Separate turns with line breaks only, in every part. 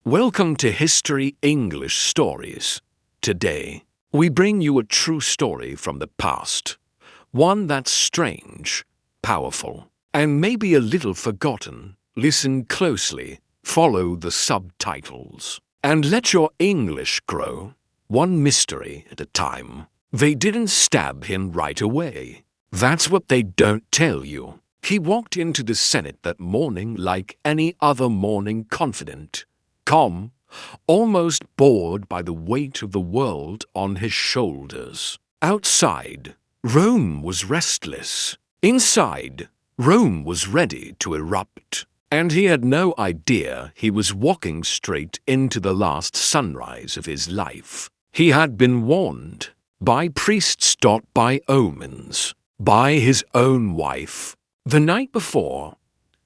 Welcome to History English Stories. Today, we bring you a true story from the past. One that's strange, powerful, and maybe a little forgotten. Listen closely, follow the subtitles, and let your English grow, one mystery at a time. They didn't stab him right away. That's what they don't tell you. He walked into the Senate that morning like any other morning, confident, calm, almost bored by the weight of the world on his shoulders. Outside, Rome was restless. Inside, Rome was ready to erupt. And he had no idea he was walking straight into the last sunrise of his life. He had been warned by priests, by omens, by his own wife. The night before,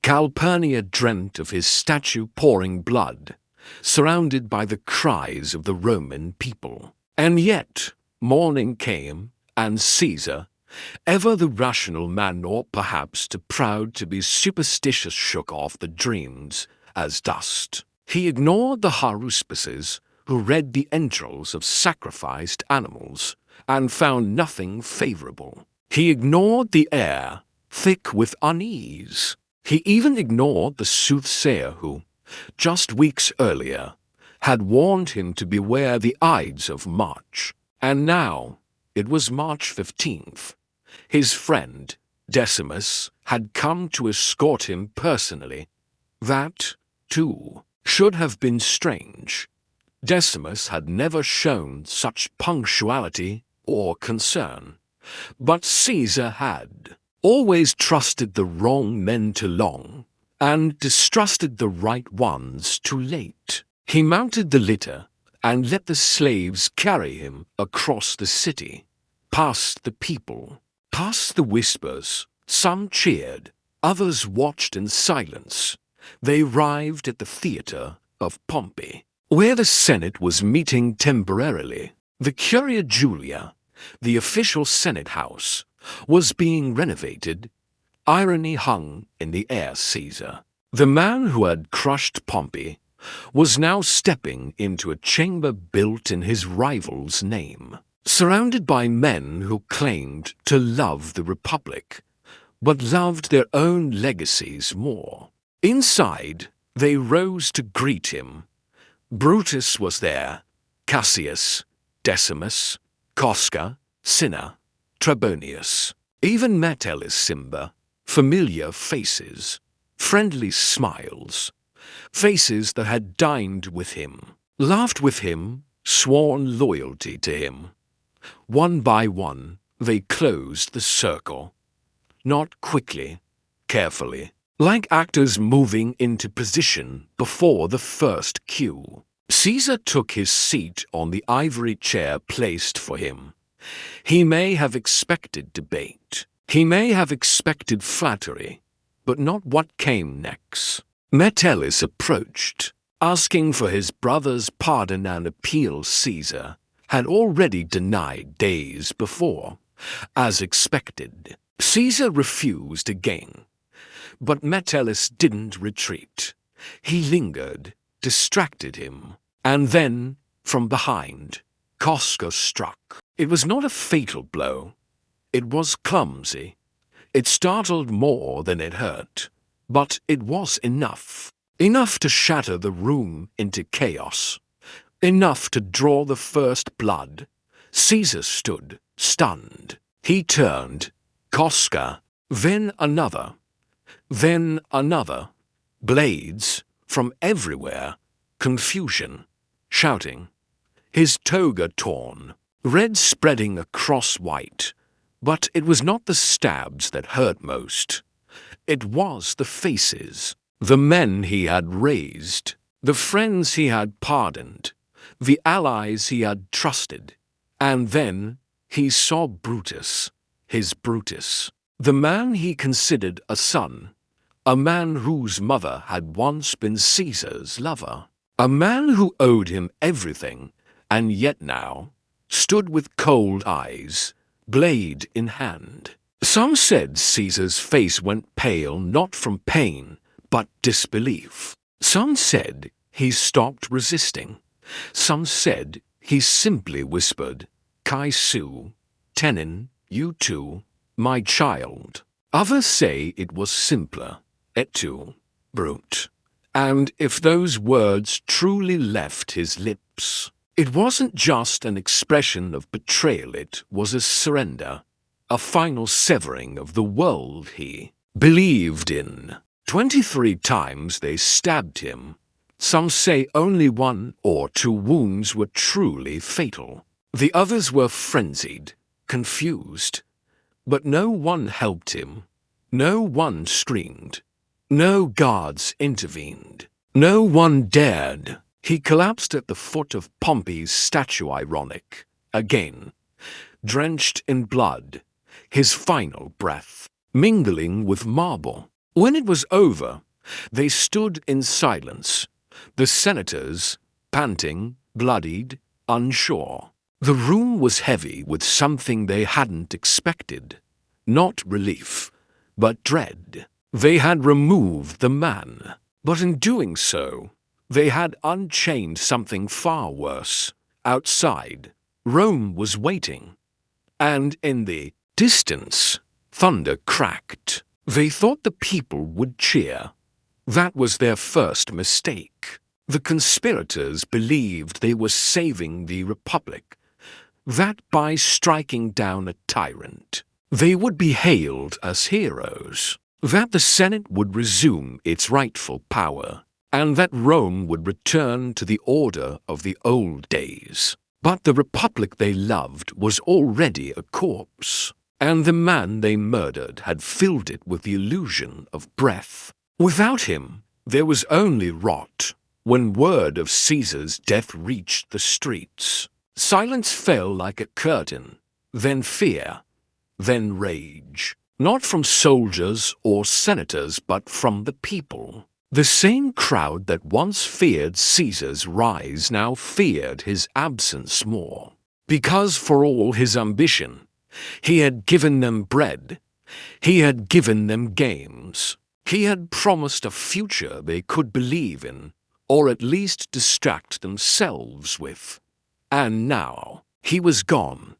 Calpurnia dreamt of his statue pouring blood, surrounded by the cries of the Roman people. And yet, morning came, and Caesar, ever the rational man or perhaps too proud to be superstitious, shook off the dreams as dust. He ignored the haruspices who read the entrails of sacrificed animals and found nothing favorable. He ignored the air, thick with unease. He even ignored the soothsayer who, just weeks earlier, had warned him to beware the Ides of March. And now, it was March 15th. His friend, Decimus, had come to escort him personally. That, too, should have been strange. Decimus had never shown such punctuality or concern. But Caesar had always trusted the wrong men too long, and distrusted the right ones too late. He mounted the litter and let the slaves carry him across the city, past the people, past the whispers. Some cheered, others watched in silence. They arrived at the theatre of Pompey, where the Senate was meeting temporarily. The Curia Julia, the official Senate house, was being renovated. Irony hung in the air. Caesar, the man who had crushed Pompey, was now stepping into a chamber built in his rival's name, surrounded by men who claimed to love the Republic, but loved their own legacies more. Inside, they rose to greet him. Brutus was there, Cassius, Decimus, Casca, Cinna, Trebonius, even Metellus Cimber. Familiar faces, friendly smiles, faces that had dined with him, laughed with him, sworn loyalty to him. One by one, they closed the circle. Not quickly, carefully, like actors moving into position before the first cue. Caesar took his seat on the ivory chair placed for him. He may have expected debate. He may have expected flattery, but not what came next. Metellus approached, asking for his brother's pardon and appeal. Caesar had already denied days before, as expected. Caesar refused again, but Metellus didn't retreat. He lingered, distracted him, and then, from behind, Casca struck. It was not a fatal blow. It was clumsy. It startled more than it hurt, but it was enough. Enough to shatter the room into chaos. Enough to draw the first blood. Caesar stood, stunned. He turned. Casca, then another. Then another. Blades, from everywhere. Confusion. Shouting. His toga torn. Red spreading across white. But it was not the stabs that hurt most. It was the faces. The men he had raised. The friends he had pardoned. The allies he had trusted. And then he saw Brutus. His Brutus. The man he considered a son. A man whose mother had once been Caesar's lover. A man who owed him everything, and yet now stood with cold eyes, blade in hand. Some said Caesar's face went pale not from pain, but disbelief. Some said he stopped resisting. Some said he simply whispered, "Kai Su, Tenin, you too, my child." Others say it was simpler, "Et tu, brute." And if those words truly left his lips, it wasn't just an expression of betrayal, it was a surrender, a final severing of the world he believed in. 23 times they stabbed him. Some say only 1 or 2 wounds were truly fatal. The others were frenzied, confused. But no one helped him. No one screamed. No guards intervened. No one dared. He collapsed at the foot of Pompey's statue, ironic, again, drenched in blood, his final breath mingling with marble. When it was over, they stood in silence, the senators, panting, bloodied, unsure. The room was heavy with something they hadn't expected. Not relief, but dread. They had removed the man, but in doing so, they had unchained something far worse. Outside, Rome was waiting. And in the distance, thunder cracked. They thought the people would cheer. That was their first mistake. The conspirators believed they were saving the Republic, that by striking down a tyrant, they would be hailed as heroes, that the Senate would resume its rightful power, and that Rome would return to the order of the old days. But the Republic they loved was already a corpse, and the man they murdered had filled it with the illusion of breath. Without him, there was only rot. When word of Caesar's death reached the streets, silence fell like a curtain, then fear, then rage. Not from soldiers or senators, but from the people. The same crowd that once feared Caesar's rise now feared his absence more. Because for all his ambition, he had given them bread, he had given them games, he had promised a future they could believe in, or at least distract themselves with. And now he was gone,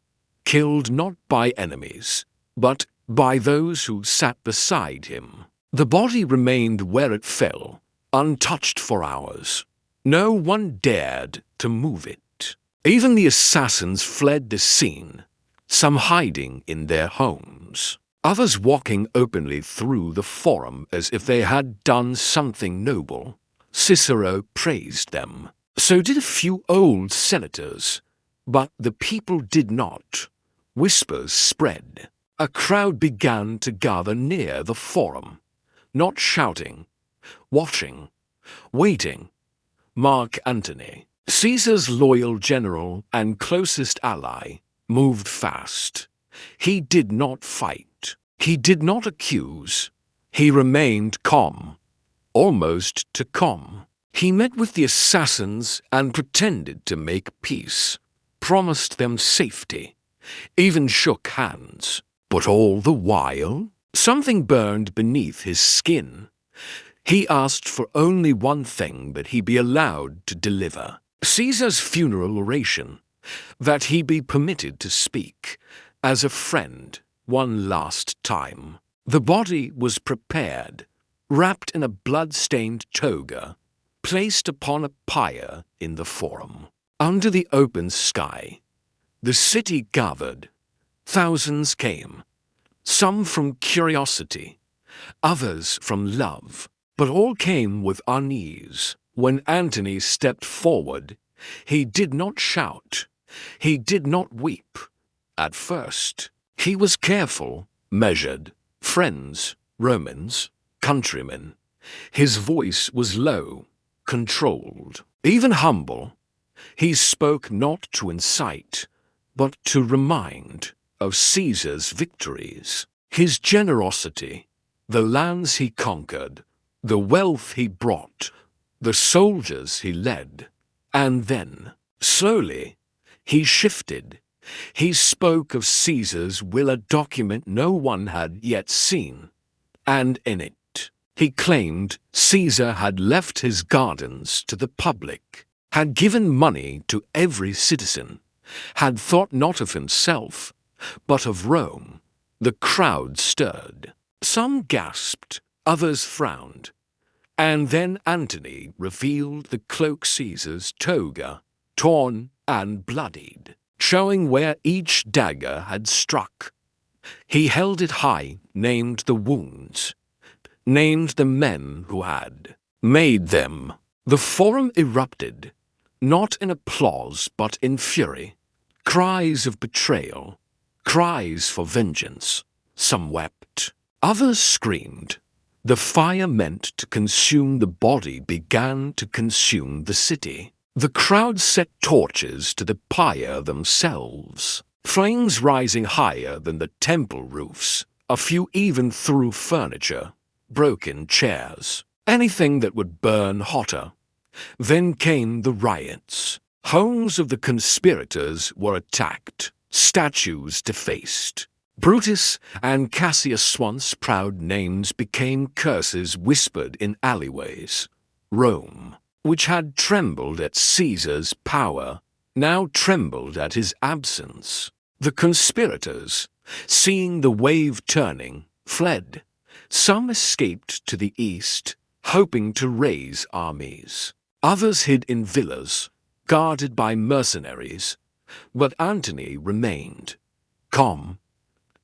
killed not by enemies, but by those who sat beside him. The body remained where it fell, untouched for hours. No one dared to move it. Even the assassins fled the scene, some hiding in their homes, others walking openly through the forum as if they had done something noble. Cicero praised them. So did a few old senators, but the people did not. Whispers spread. A crowd began to gather near the forum, not shouting, watching, waiting. Mark Antony, Caesar's loyal general and closest ally, moved fast. He did not fight. He did not accuse. He remained calm, almost too calm. He met with the assassins and pretended to make peace, promised them safety, even shook hands. But all the while, something burned beneath his skin. He asked for only one thing, that he be allowed to deliver Caesar's funeral oration, that he be permitted to speak as a friend one last time. The body was prepared, wrapped in a blood-stained toga, placed upon a pyre in the forum. Under the open sky, the city gathered. Thousands came, some from curiosity, others from love, but all came with unease. When Antony stepped forward, he did not shout, he did not weep. At first, he was careful, measured. Friends, Romans, countrymen. His voice was low, controlled, even humble. He spoke not to incite, but to remind of Caesar's victories, his generosity, the lands he conquered, the wealth he brought, the soldiers he led. And then, slowly, he shifted. He spoke of Caesar's will, a document no one had yet seen, and in it, He claimed Caesar had left his gardens to the public, had given money to every citizen, had thought not of himself, but of Rome. The crowd stirred. Some gasped, others frowned. And then Antony revealed the cloak Caesar's toga, torn and bloodied, showing where each dagger had struck. He held it high, named the wounds, named the men who had made them. The forum erupted, not in applause but in fury. Cries of betrayal, cries for vengeance. Some wept, others screamed. The fire meant to consume the body began to consume the city. The crowd set torches to the pyre themselves, flames rising higher than the temple roofs. A few even threw furniture, broken chairs, anything that would burn hotter. Then came the riots. Homes of the conspirators were attacked, statues defaced. Brutus and Cassius, once proud names, became curses whispered in alleyways. Rome, which had trembled at Caesar's power, now trembled at his absence. The conspirators, seeing the wave turning, fled. Some escaped to the east, hoping to raise armies. Others hid in villas, guarded by mercenaries. But Antony remained, calm,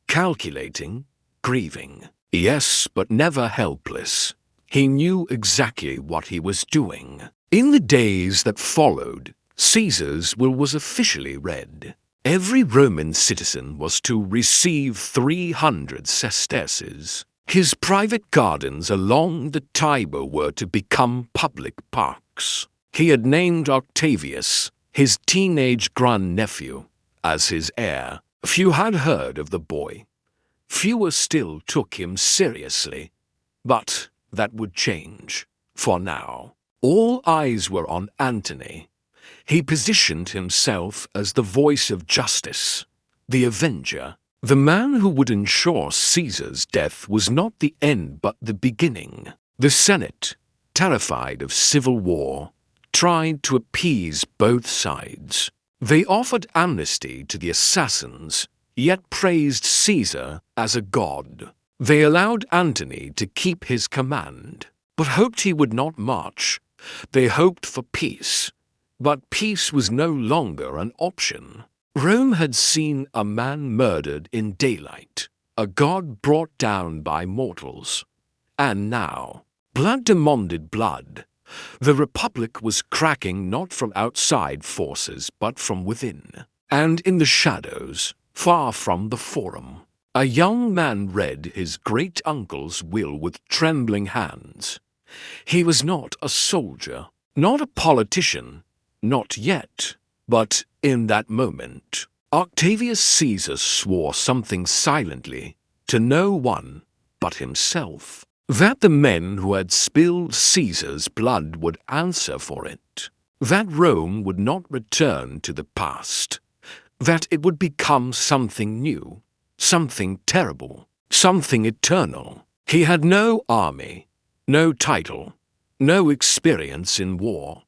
calculating, grieving. Yes, but never helpless. He knew exactly what he was doing. In the days that followed, Caesar's will was officially read. Every Roman citizen was to receive 300 sesterces. His private gardens along the Tiber were to become public parks. He had named Octavius, his teenage grandnephew, as his heir. Few had heard of the boy. Fewer still took him seriously. But that would change. For now, all eyes were on Antony. He positioned himself as the voice of justice, the avenger. The man who would ensure Caesar's death was not the end but the beginning. The Senate, terrified of civil war, tried to appease both sides. They offered amnesty to the assassins, yet praised Caesar as a god. They allowed Antony to keep his command, but hoped he would not march. They hoped for peace, but peace was no longer an option. Rome had seen a man murdered in daylight, a god brought down by mortals. And now, blood demanded blood. The Republic was cracking not from outside forces but from within. And in the shadows, far from the forum, a young man read his great-uncle's will with trembling hands. He was not a soldier, not a politician, not yet. But in that moment, Octavius Caesar swore something silently to no one but himself, that the men who had spilled Caesar's blood would answer for it, that Rome would not return to the past, that it would become something new, something terrible, something eternal. He had no army, no title, no experience in war.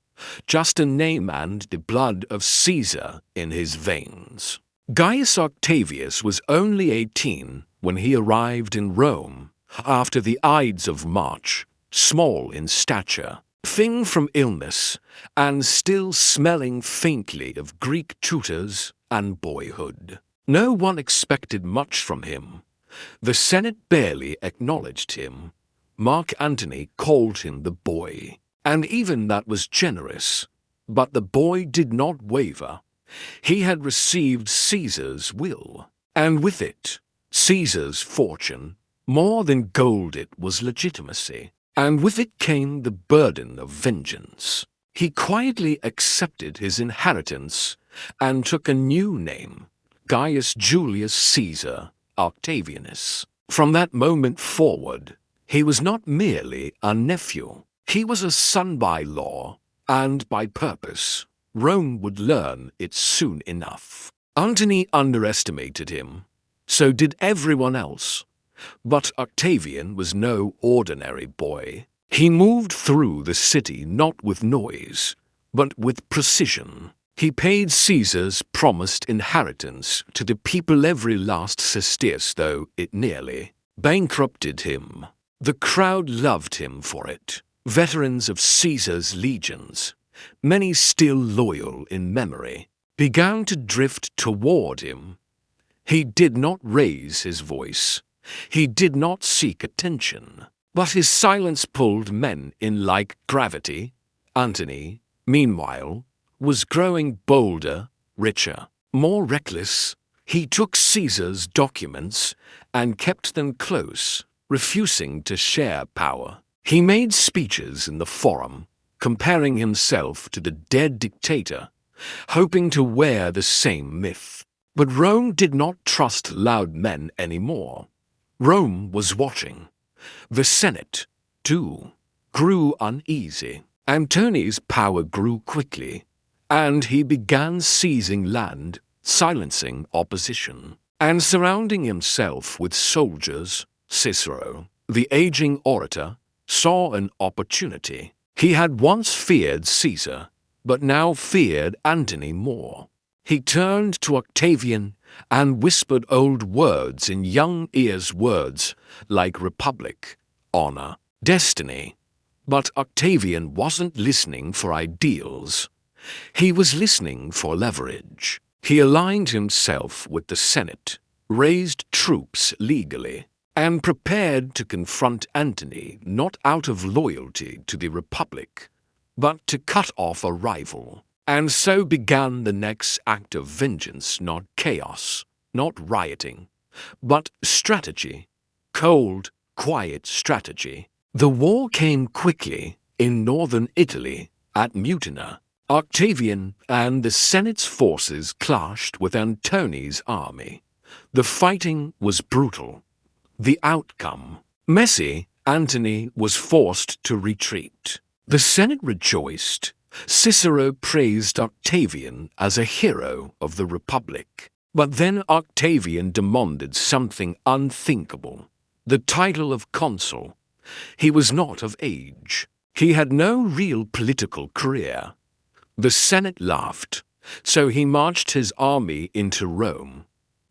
Just a name and the blood of Caesar in his veins. Gaius Octavius was only 18 when he arrived in Rome after the Ides of March, small in stature, thin from illness, and still smelling faintly of Greek tutors and boyhood. No one expected much from him. The Senate barely acknowledged him. Mark Antony called him the boy. And even that was generous. But the boy did not waver. He had received Caesar's will, and with it, Caesar's fortune. More than gold it was legitimacy, and with it came the burden of vengeance. He quietly accepted his inheritance and took a new name, Gaius Julius Caesar Octavianus. From that moment forward, he was not merely a nephew. He was a son by law, and by purpose. Rome would learn it soon enough. Antony underestimated him. So did everyone else. But Octavian was no ordinary boy. He moved through the city not with noise, but with precision. He paid Caesar's promised inheritance to the people every last sesterce, though it nearly bankrupted him. The crowd loved him for it. Veterans of Caesar's legions, many still loyal in memory, began to drift toward him. He did not raise his voice. He did not seek attention. But his silence pulled men in like gravity. Antony, meanwhile, was growing bolder, richer, more reckless. He took Caesar's documents and kept them close, refusing to share power. He made speeches in the Forum, comparing himself to the dead dictator, hoping to wear the same myth. But Rome did not trust loud men anymore. Rome was watching. The Senate, too, grew uneasy. Antony's power grew quickly, and he began seizing land, silencing opposition, and surrounding himself with soldiers. Cicero, the aging orator, saw an opportunity. He had once feared Caesar, but now feared Antony more. He turned to Octavian and whispered old words in young ears, words like republic, honor, destiny. But Octavian wasn't listening for ideals. He was listening for leverage. He aligned himself with the Senate, raised troops legally, and prepared to confront Antony not out of loyalty to the Republic, but to cut off a rival. And so began the next act of vengeance, not chaos, not rioting, but strategy. Cold, quiet strategy. The war came quickly in northern Italy at Mutina. Octavian and the Senate's forces clashed with Antony's army. The fighting was brutal. The outcome messy. Antony was forced to retreat. The Senate rejoiced. Cicero praised Octavian as a hero of the Republic. But then Octavian demanded something unthinkable: the title of consul. He was not of age. He had no real political career. The Senate laughed, so he marched his army into Rome.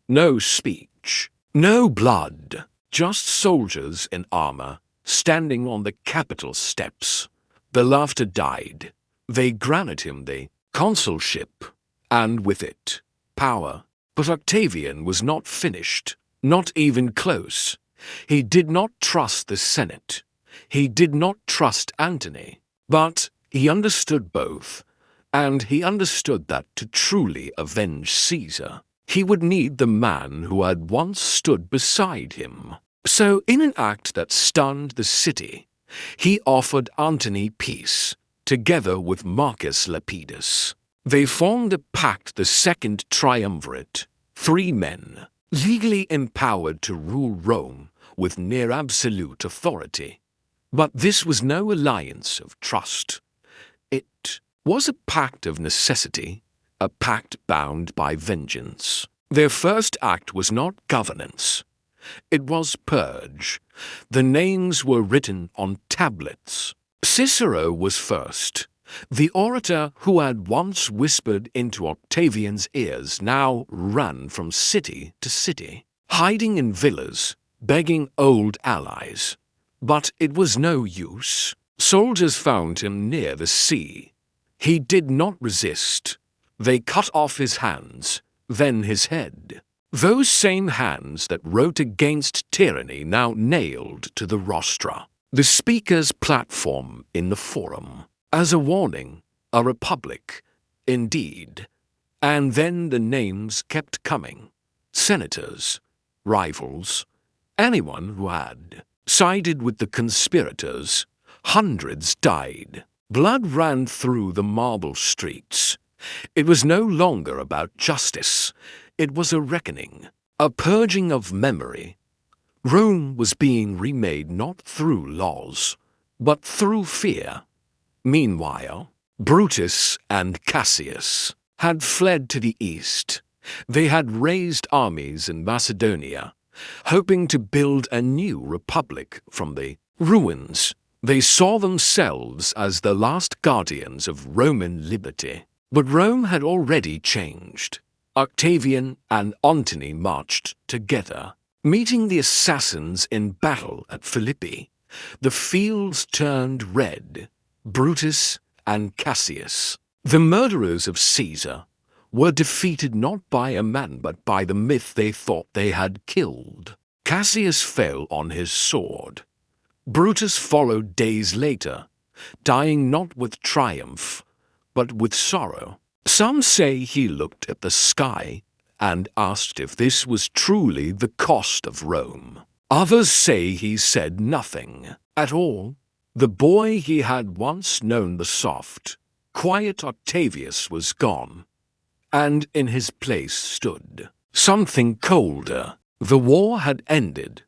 No speech, no blood, just soldiers in armor standing on the Capitol steps. The laughter died. They granted him the consulship, and with it, power. But Octavian was not finished, not even close. He did not trust the Senate. He did not trust Antony. But he understood both, and he understood that to truly avenge Caesar, he would need the man who had once stood beside him. So, in an act that stunned the city, he offered Antony peace, together with Marcus Lepidus. They formed a pact, the Second Triumvirate, 3 men, legally empowered to rule Rome with near absolute authority. But this was no alliance of trust. It was a pact of necessity, a pact bound by vengeance. Their first act was not governance. It was purge. The names were written on tablets. Cicero was first. The orator who had once whispered into Octavian's ears now ran from city to city, hiding in villas, begging old allies. But it was no use. Soldiers found him near the sea. He did not resist. They cut off his hands, then his head. Those same hands that wrote against tyranny now nailed to the rostra, the speaker's platform in the Forum. As a warning, a republic, indeed. And then the names kept coming. Senators, rivals, anyone who had sided with the conspirators. Hundreds died. Blood ran through the marble streets. It was no longer about justice. It was a reckoning, a purging of memory. Rome was being remade not through laws, but through fear. Meanwhile, Brutus and Cassius had fled to the east. They had raised armies in Macedonia, hoping to build a new republic from the ruins. They saw themselves as the last guardians of Roman liberty. But Rome had already changed. Octavian and Antony marched together, meeting the assassins in battle at Philippi. The fields turned red. Brutus and Cassius, the murderers of Caesar, were defeated not by a man but by the myth they thought they had killed. Cassius fell on his sword. Brutus followed days later, dying not with triumph, but with sorrow. Some say he looked at the sky and asked if this was truly the cost of Rome. Others say he said nothing at all. The boy he had once known, the soft, quiet Octavius, was gone, and in his place stood something colder. The war had ended,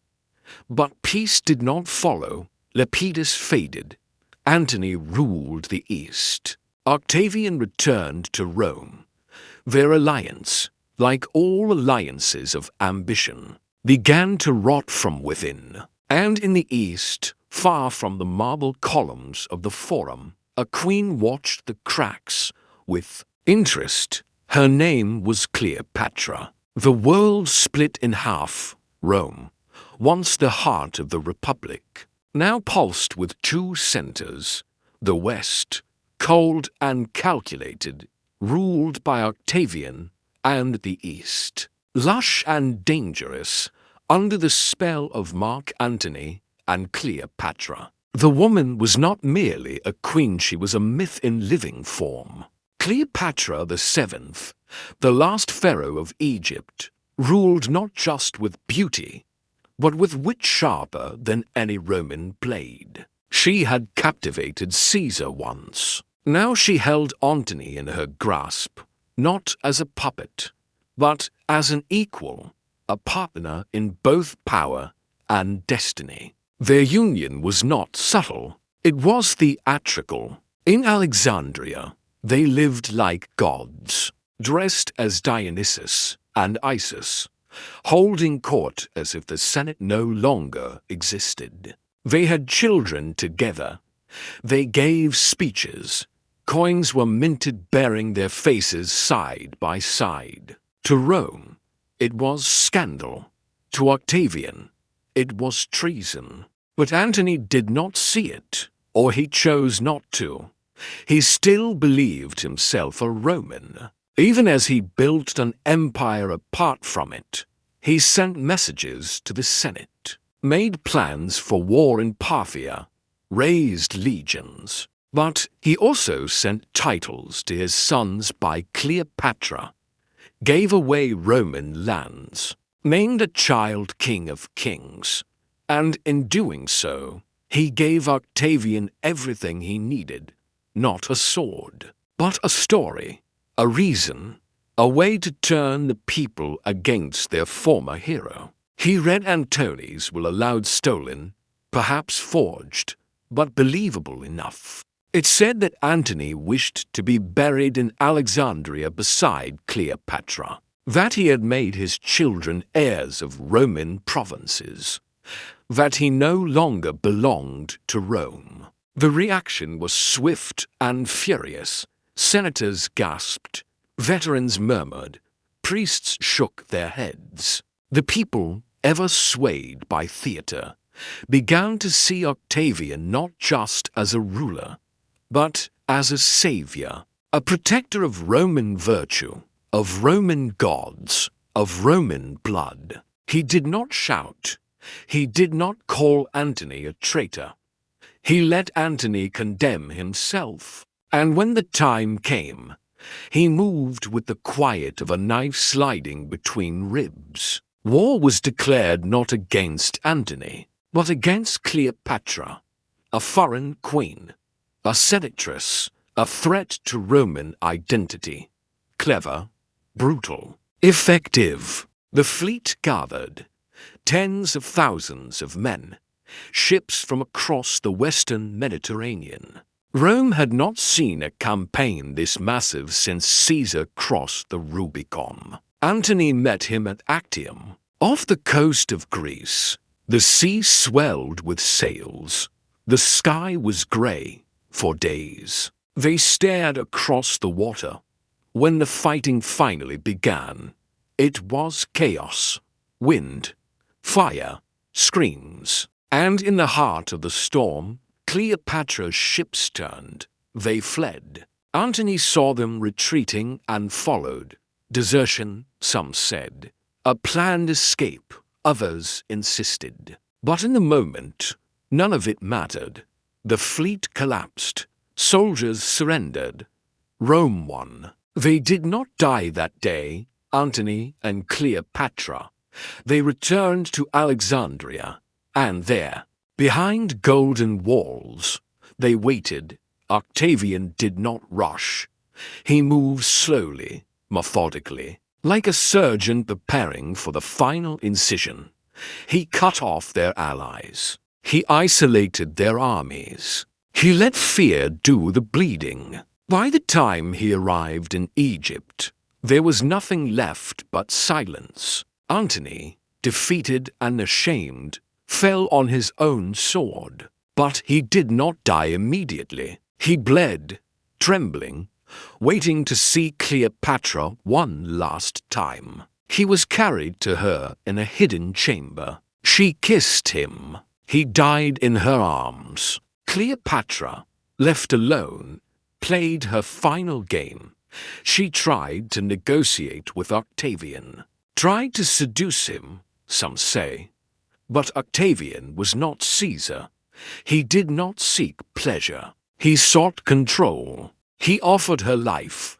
but peace did not follow. Lepidus faded. Antony ruled the East. Octavian returned to Rome. Their alliance, like all alliances of ambition, began to rot from within. And in the East, far from the marble columns of the Forum, a queen watched the cracks with interest. Her name was Cleopatra. The world split in half. Rome, once the heart of the Republic, now pulsed with two centers. The West, cold and calculated, ruled by Octavian, and the East, lush and dangerous, under the spell of Mark Antony and Cleopatra. The woman was not merely a queen, she was a myth in living form. Cleopatra the Seventh, the last pharaoh of Egypt, ruled not just with beauty, but with wit sharper than any Roman blade. She had captivated Caesar once. Now she held Antony in her grasp, not as a puppet, but as an equal, a partner in both power and destiny. Their union was not subtle, it was theatrical. In Alexandria, they lived like gods, dressed as Dionysus and Isis, holding court as if the Senate no longer existed. They had children together. They gave speeches. Coins were minted bearing their faces side by side. To Rome, it was scandal. To Octavian, it was treason. But Antony did not see it, or he chose not to. He still believed himself a Roman. Even as he built an empire apart from it, he sent messages to the Senate, made plans for war in Parthia, raised legions. But he also sent titles to his sons by Cleopatra, gave away Roman lands, named a child king of kings, and in doing so, he gave Octavian everything he needed, not a sword, but a story, a reason, a way to turn the people against their former hero. He read Antony's will allowed stolen, perhaps forged, but believable enough. It said that Antony wished to be buried in Alexandria beside Cleopatra, that he had made his children heirs of Roman provinces, that he no longer belonged to Rome. The reaction was swift and furious. Senators gasped, veterans murmured, priests shook their heads. The people, ever swayed by theater, began to see Octavian not just as a ruler, but as a savior, a protector of Roman virtue, of Roman gods, of Roman blood. He did not shout. He did not call Antony a traitor. He let Antony condemn himself. And when the time came, he moved with the quiet of a knife sliding between ribs. War was declared not against Antony, but against Cleopatra, a foreign queen, a seductress, a threat to Roman identity. Clever, brutal, effective. The fleet gathered, tens of thousands of men, ships from across the western Mediterranean. Rome had not seen a campaign this massive since Caesar crossed the Rubicon. Antony met him at Actium, Off the coast of Greece, the sea swelled with sails. The sky was grey for days. They stared across the water. When the fighting finally began, it was chaos, wind, fire, screams. And in the heart of the storm, Cleopatra's ships turned. They fled. Antony saw them retreating and followed. Desertion, some said. A planned escape, others insisted. But in the moment, none of it mattered. The fleet collapsed. Soldiers surrendered. Rome won. They did not die that day, Antony and Cleopatra. They returned to Alexandria, and there, behind golden walls, they waited. Octavian did not rush. He moved slowly, methodically, like a surgeon preparing for the final incision. He cut off their allies. He isolated their armies. He let fear do the bleeding. By the time he arrived in Egypt, there was nothing left but silence. Antony, defeated and ashamed, fell on his own sword. But he did not die immediately. He bled, trembling, waiting to see Cleopatra one last time. He was carried to her in a hidden chamber. She kissed him. He died in her arms. Cleopatra, left alone, played her final game. She tried to negotiate with Octavian, tried to seduce him, some say. But Octavian was not Caesar. He did not seek pleasure. He sought control. He offered her life,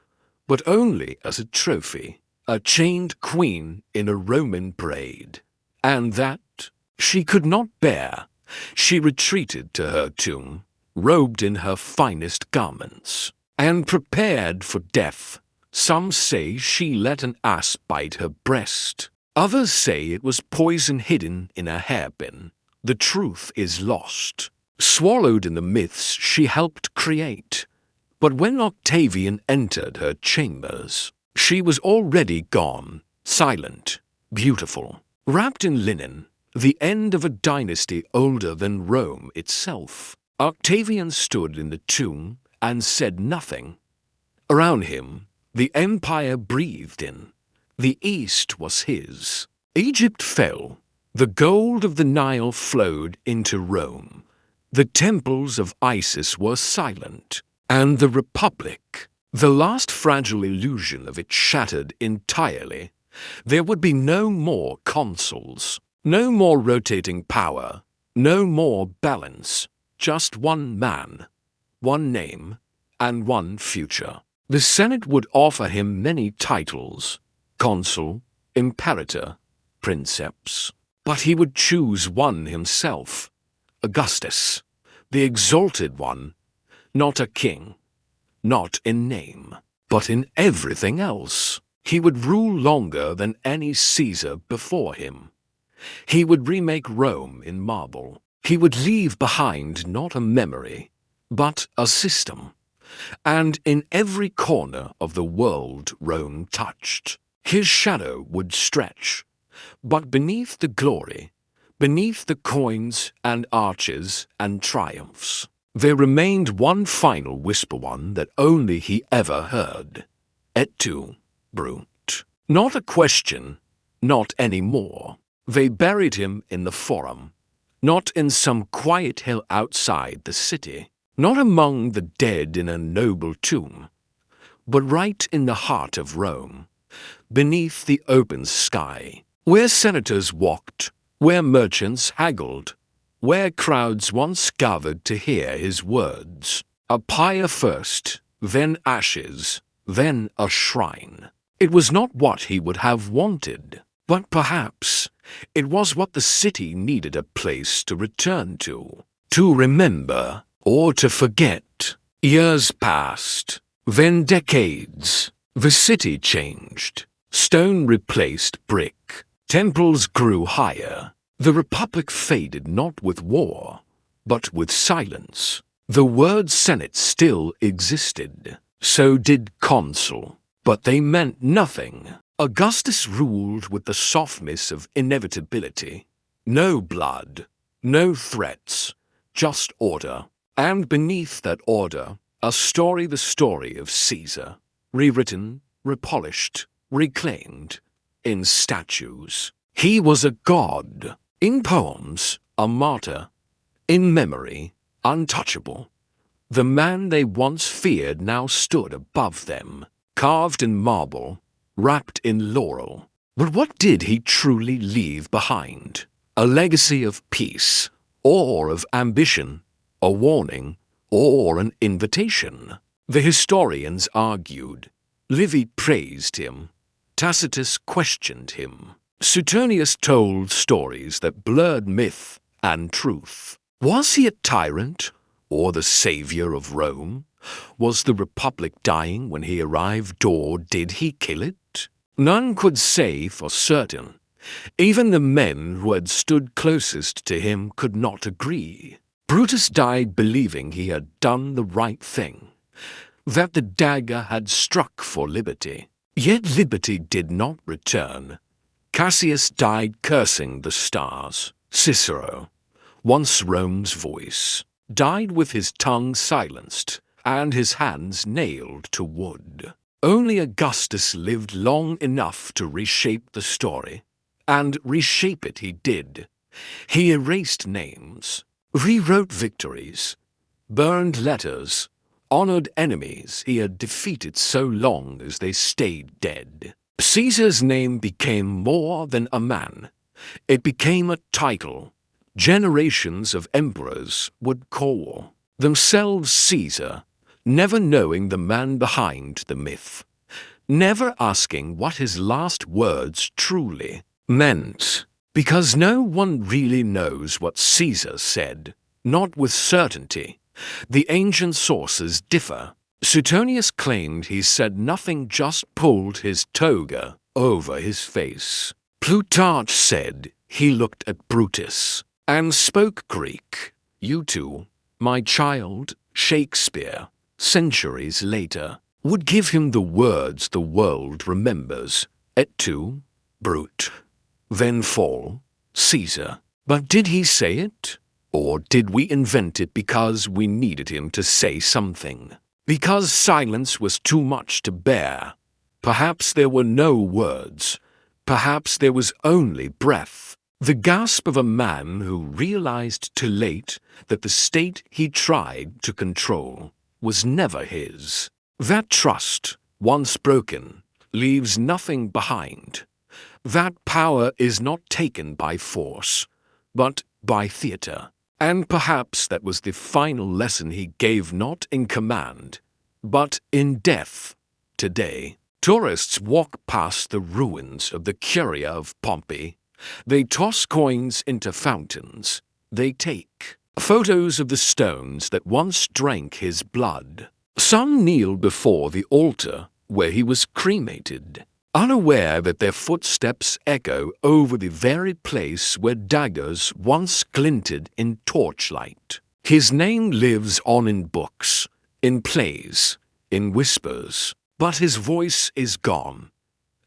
but only as a trophy, a chained queen in a Roman parade. And that she could not bear. She retreated to her tomb, robed in her finest garments, and prepared for death. Some say she let an ass bite her breast. Others say it was poison hidden in a hairpin. The truth is lost. Swallowed in the myths she helped create. But when Octavian entered her chambers, she was already gone, silent, beautiful, wrapped in linen, the end of a dynasty older than Rome itself. Octavian stood in the tomb and said nothing. Around him, the empire breathed in. The East was his. Egypt fell. The gold of the Nile flowed into Rome. The temples of Isis were silent. And the Republic, the last fragile illusion of it shattered entirely. There would be no more consuls, no more rotating power, no more balance, just one man, one name, and one future. The Senate would offer him many titles, consul, imperator, princeps, but he would choose one himself, Augustus, the exalted one, not a king, not in name, but in everything else. He would rule longer than any Caesar before him. He would remake Rome in marble. He would leave behind not a memory, but a system. And in every corner of the world Rome touched, his shadow would stretch. But beneath the glory, beneath the coins and arches and triumphs, there remained one final whisper, one that only he ever heard. Et tu, Brute. Not a question, not any more. They buried him in the Forum, not in some quiet hill outside the city, not among the dead in a noble tomb, but right in the heart of Rome, beneath the open sky, where senators walked, where merchants haggled, where crowds once gathered to hear his words. A pyre first, then ashes, then a shrine. It was not what he would have wanted, but perhaps it was what the city needed a place to return to remember, or to forget. Years passed, then decades. The city changed. Stone replaced brick. Temples grew higher. The Republic faded not with war, but with silence. The word Senate still existed. So did consul. but they meant nothing. Augustus ruled with the softness of inevitability. No blood, no threats, just order. And beneath that order, a story, the story of Caesar, rewritten, repolished, reclaimed, in statues. He was a god, in poems, a martyr, in memory, untouchable. The man they once feared now stood above them, carved in marble, wrapped in laurel. But what did he truly leave behind? A legacy of peace, or of ambition, a warning, or an invitation? The historians argued. Livy praised him. Tacitus questioned him. Suetonius told stories that blurred myth and truth. Was he a tyrant, or the savior of Rome? Was the Republic dying when he arrived, or did he kill it? None could say for certain. Even the men who had stood closest to him could not agree. Brutus died believing he had done the right thing, that the dagger had struck for liberty. Yet liberty did not return. Cassius died cursing the stars. Cicero, once Rome's voice, died with his tongue silenced and his hands nailed to wood. Only Augustus lived long enough to reshape the story, and reshape it he did. He erased names, rewrote victories, burned letters, honored enemies he had defeated so long as they stayed dead. Caesar's name became more than a man. It became a title. Generations of emperors would call themselves Caesar, never knowing the man behind the myth, never asking what his last words truly meant, because no one really knows what Caesar said, not with certainty. The ancient sources differ. Suetonius claimed he said nothing, just pulled his toga over his face. Plutarch said he looked at Brutus and spoke Greek. You too, my child, Shakespeare, centuries later, would give him the words the world remembers. Et tu, Brute. Then fall, Caesar. But did he say it? Or did we invent it because we needed him to say something? Because silence was too much to bear. Perhaps there were no words. Perhaps there was only breath. The gasp of a man who realized too late that the state he tried to control was never his. That trust, once broken, leaves nothing behind. That power is not taken by force, but by theater. And perhaps that was the final lesson he gave, not in command, but in death. Today, tourists walk past the ruins of the Curia of Pompeii. They toss coins into fountains. They take photos of the stones that once drank his blood. Some kneel before the altar where he was cremated, unaware that their footsteps echo over the very place where daggers once glinted in torchlight. His name lives on in books, in plays, in whispers, but his voice is gone,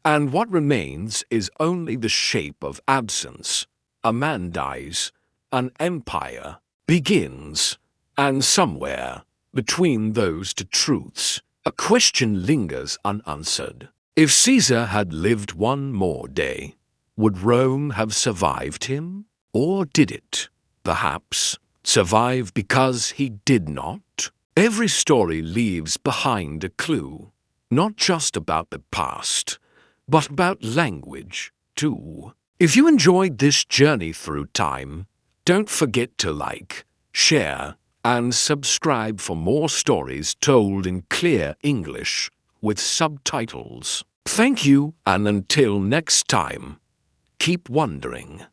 and what remains is only the shape of absence. A man dies, an empire begins, and somewhere between those two truths, a question lingers unanswered. If Caesar had lived one more day, would Rome have survived him? Or did it, perhaps, survive because he did not? Every story leaves behind a clue, not just about the past, but about language, too. If you enjoyed this journey through time, don't forget to like, share, and subscribe for more stories told in clear English with subtitles. Thank you, and until next time, keep wondering.